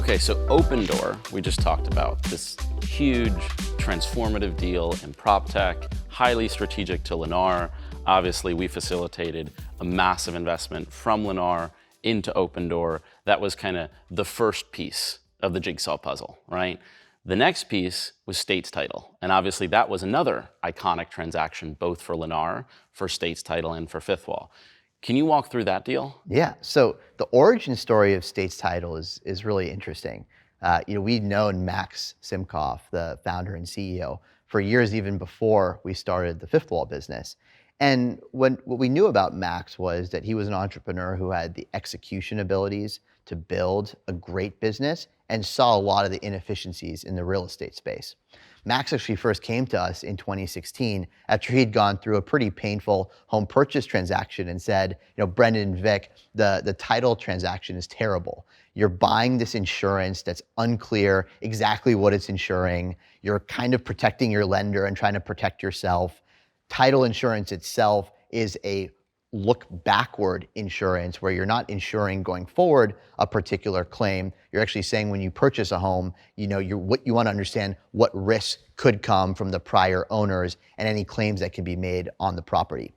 Okay, so Opendoor, we just talked about this huge transformative deal in proptech, highly strategic to Lennar. Obviously, we facilitated a massive investment from Lennar into Opendoor. That was kind of the first piece of the jigsaw puzzle, right? The next piece was States Title. And obviously that was another iconic transaction, both for Lennar, for States Title, and for Fifth Wall. Can you walk through that deal? Yeah, so the origin story of States Title is really interesting. We'd known Max Simkoff, the founder and CEO, for years even before we started the Fifth Wall business. And what we knew about Max was that he was an entrepreneur who had the execution abilities to build a great business and saw a lot of the inefficiencies in the real estate space. Max actually first came to us in 2016 after he'd gone through a pretty painful home purchase transaction and said, Brendan and Vic, the title transaction is terrible. You're buying this insurance that's unclear exactly what it's insuring. You're kind of protecting your lender and trying to protect yourself. Title insurance itself is a look backward insurance where you're not insuring going forward a particular claim. You're actually saying when you purchase a home, you want to understand what risks could come from the prior owners and any claims that can be made on the property.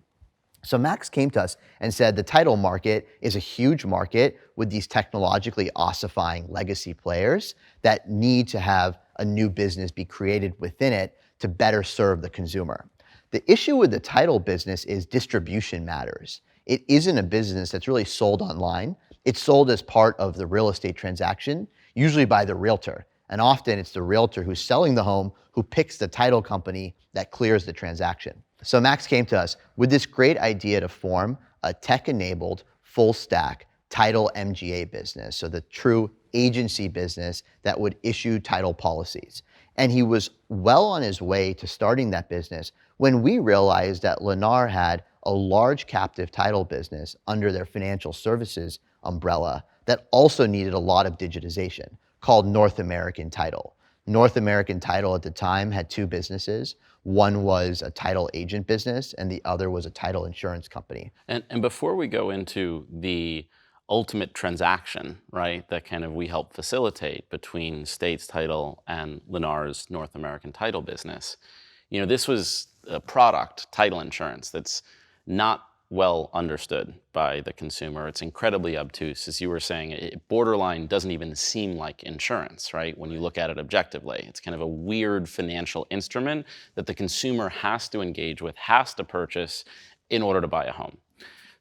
So Max came to us and said the title market is a huge market with these technologically ossifying legacy players that need to have a new business be created within it to better serve the consumer. The issue with the title business is distribution matters. It isn't a business that's really sold online. It's sold as part of the real estate transaction, usually by the realtor. And often it's the realtor who's selling the home who picks the title company that clears the transaction. So Max came to us with this great idea to form a tech-enabled, full-stack title MGA business, so the true agency business that would issue title policies. And he was well on his way to starting that business when we realized that Lennar had a large captive title business under their financial services umbrella that also needed a lot of digitization, called North American Title. North American Title at the time had two businesses. One was a title agent business and the other was a title insurance company. And before we go into the ultimate transaction, right, that kind of we help facilitate between States Title and Lennar's North American Title business, this was a product, title insurance, that's not well understood by the consumer. It's incredibly obtuse. As you were saying, it borderline doesn't even seem like insurance, right? When you look at it objectively, it's kind of a weird financial instrument that the consumer has to engage with, has to purchase in order to buy a home.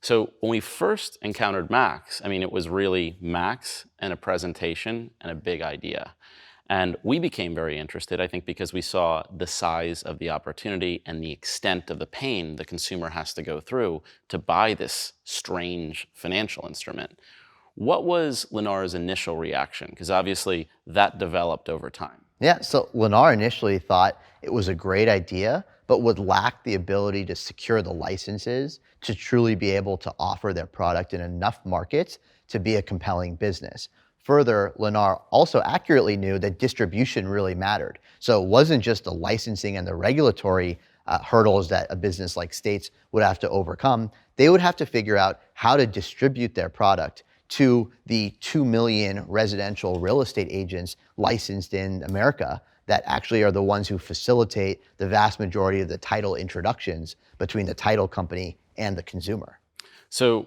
So when we first encountered Max, it was really Max and a presentation and a big idea. And we became very interested, I think, because we saw the size of the opportunity and the extent of the pain the consumer has to go through to buy this strange financial instrument. What was Lennar's initial reaction? Because obviously that developed over time. Yeah, so Lennar initially thought it was a great idea, but would lack the ability to secure the licenses to truly be able to offer their product in enough markets to be a compelling business. Further, Lennar also accurately knew that distribution really mattered. So it wasn't just the licensing and the regulatory hurdles that a business like States would have to overcome. They would have to figure out how to distribute their product to the 2 million residential real estate agents licensed in America that actually are the ones who facilitate the vast majority of the title introductions between the title company and the consumer. So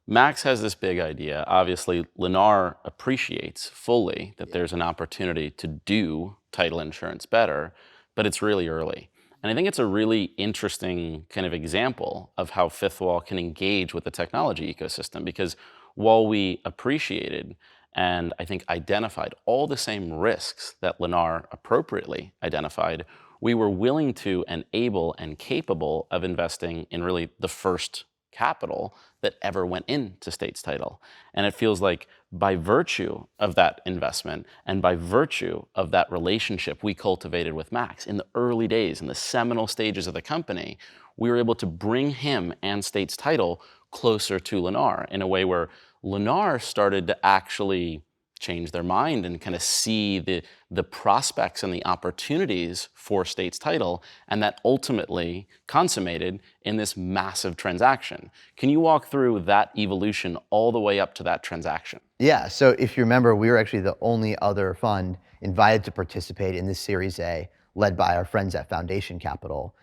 Max has this big idea. Obviously, Lennar appreciates fully that there's an opportunity to do title insurance better, but it's really early. And I think it's a really interesting kind of example of how Fifth Wall can engage with the technology ecosystem, because while we appreciated and I think identified all the same risks that Lennar appropriately identified, we were willing to and able and capable of investing in really the first capital that ever went into States Title. And it feels like by virtue of that investment and by virtue of that relationship we cultivated with Max in the early days, in the seminal stages of the company, we were able to bring him and States Title closer to Lennar in a way where Lennar started to actually change their mind and kind of see the prospects and the opportunities for States Title, and that ultimately consummated in this massive transaction. Can you walk through that evolution all the way up to that transaction? Yeah, so if you remember, we were actually the only other fund invited to participate in this Series A, led by our friends at Foundation Capital.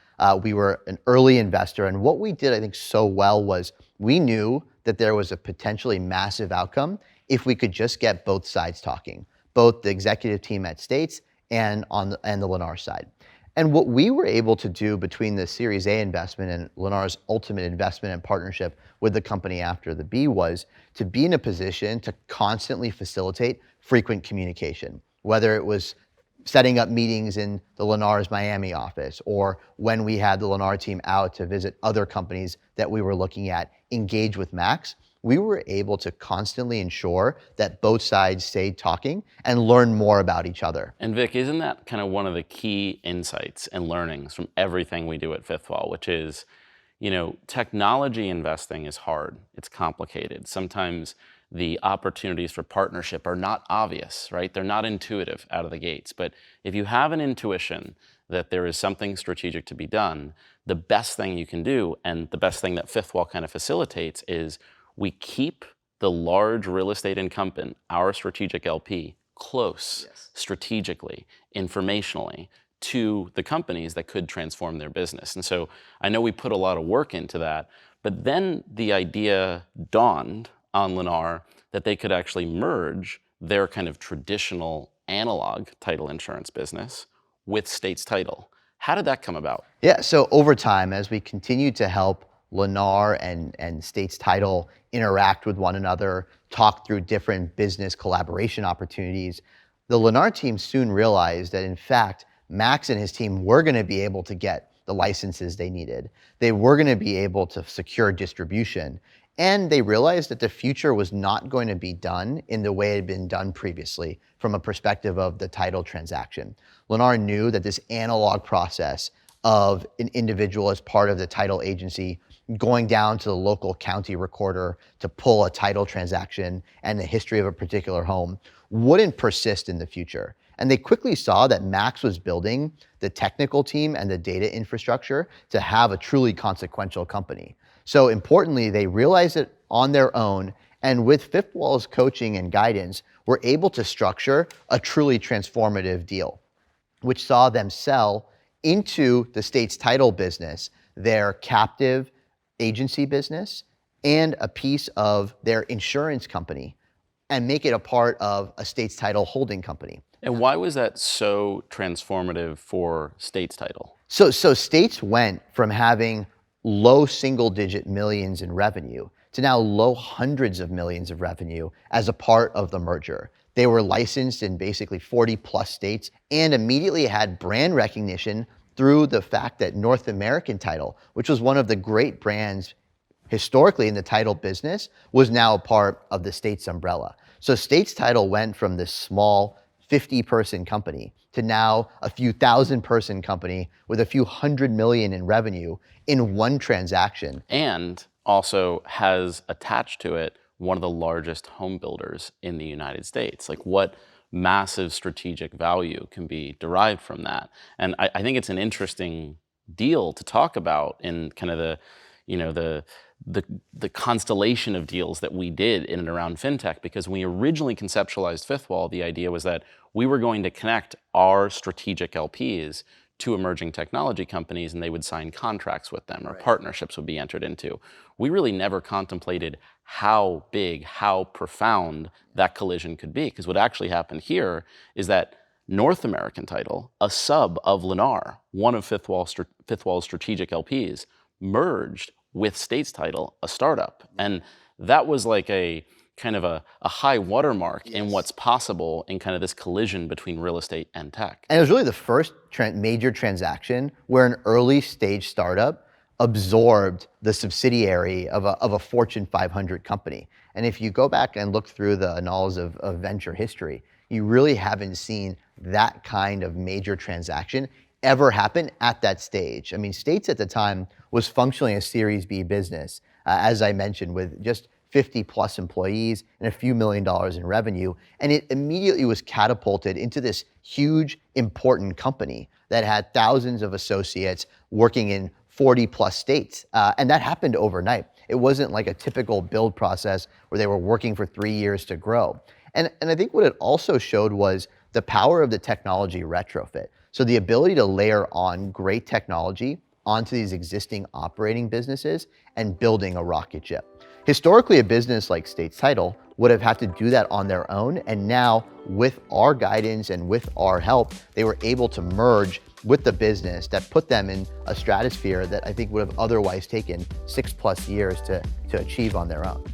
We were an early investor, and what we did, I think, so well was we knew that there was a potentially massive outcome if we could just get both sides talking, both the executive team at States and the Lennar side. And what we were able to do between the Series A investment and Lennar's ultimate investment and partnership with the company after the B was to be in a position to constantly facilitate frequent communication, whether it was setting up meetings in the Lennar's Miami office, or when we had the Lennar team out to visit other companies that we were looking at, engage with Max. We were able to constantly ensure that both sides stayed talking and learn more about each other. And Vic, isn't that kind of one of the key insights and learnings from everything we do at Fifth Wall, which is, technology investing is hard, it's complicated. Sometimes the opportunities for partnership are not obvious, right? They're not intuitive out of the gates. But if you have an intuition that there is something strategic to be done, the best thing you can do, and the best thing that Fifth Wall kind of facilitates, is we keep the large real estate incumbent, our strategic LP, close, yes, strategically, informationally, to the companies that could transform their business. And so I know we put a lot of work into that, but then the idea dawned on Lennar that they could actually merge their kind of traditional analog title insurance business with States Title. How did that come about? Yeah, so over time, as we continued to help Lennar and States Title interact with one another, talk through different business collaboration opportunities, the Lennar team soon realized that, in fact, Max and his team were going to be able to get the licenses they needed. They were going to be able to secure distribution. And they realized that the future was not going to be done in the way it had been done previously from a perspective of the title transaction. Lennar knew that this analog process of an individual as part of the title agency going down to the local county recorder to pull a title transaction and the history of a particular home wouldn't persist in the future. And they quickly saw that Max was building the technical team and the data infrastructure to have a truly consequential company. So importantly, they realized it on their own, and with Fifth Wall's coaching and guidance, were able to structure a truly transformative deal, which saw them sell into the States Title business their captive agency business and a piece of their insurance company and make it a part of a States Title holding company. And why was that so transformative for States Title? So States went from having low single-digit millions in revenue to now low hundreds of millions of revenue as a part of the merger. They were licensed in basically 40 plus states and immediately had brand recognition through the fact that North American Title, which was one of the great brands historically in the title business, was now a part of the States umbrella. So States Title went from this small 50-person company to now a few thousand-person company with a few hundred million in revenue in one transaction. And also has attached to it one of the largest home builders in the United States. Like, what massive strategic value can be derived from that? And I think it's an interesting deal to talk about in kind of the constellation of deals that we did in and around fintech, because when we originally conceptualized Fifth Wall, the idea was that we were going to connect our strategic LPs to emerging technology companies, and they would sign contracts with them, or right, partnerships would be entered into. We really never contemplated how big, how profound that collision could be, because what actually happened here is that North American Title, a sub of Lennar, one of Fifth Wall's strategic LPs, merged with States Title, a startup. And that was like a kind of a high watermark, yes, in what's possible in kind of this collision between real estate and tech. And it was really the first major transaction where an early stage startup absorbed the subsidiary of a Fortune 500 company. And if you go back and look through the annals of venture history, you really haven't seen that kind of major transaction ever happen at that stage. I mean, States at the time was functionally a Series B business, as I mentioned, with just 50 plus employees and a few $1 million in revenue. And it immediately was catapulted into this huge, important company that had thousands of associates working in 40 plus states. And that happened overnight. It wasn't like a typical build process where they were working for 3 years to grow. And I think what it also showed was the power of the technology retrofit. So the ability to layer on great technology onto these existing operating businesses and building a rocket ship. Historically, a business like States Title would have had to do that on their own. And now with our guidance and with our help, they were able to merge with the business that put them in a stratosphere that I think would have otherwise taken 6+ years to achieve on their own.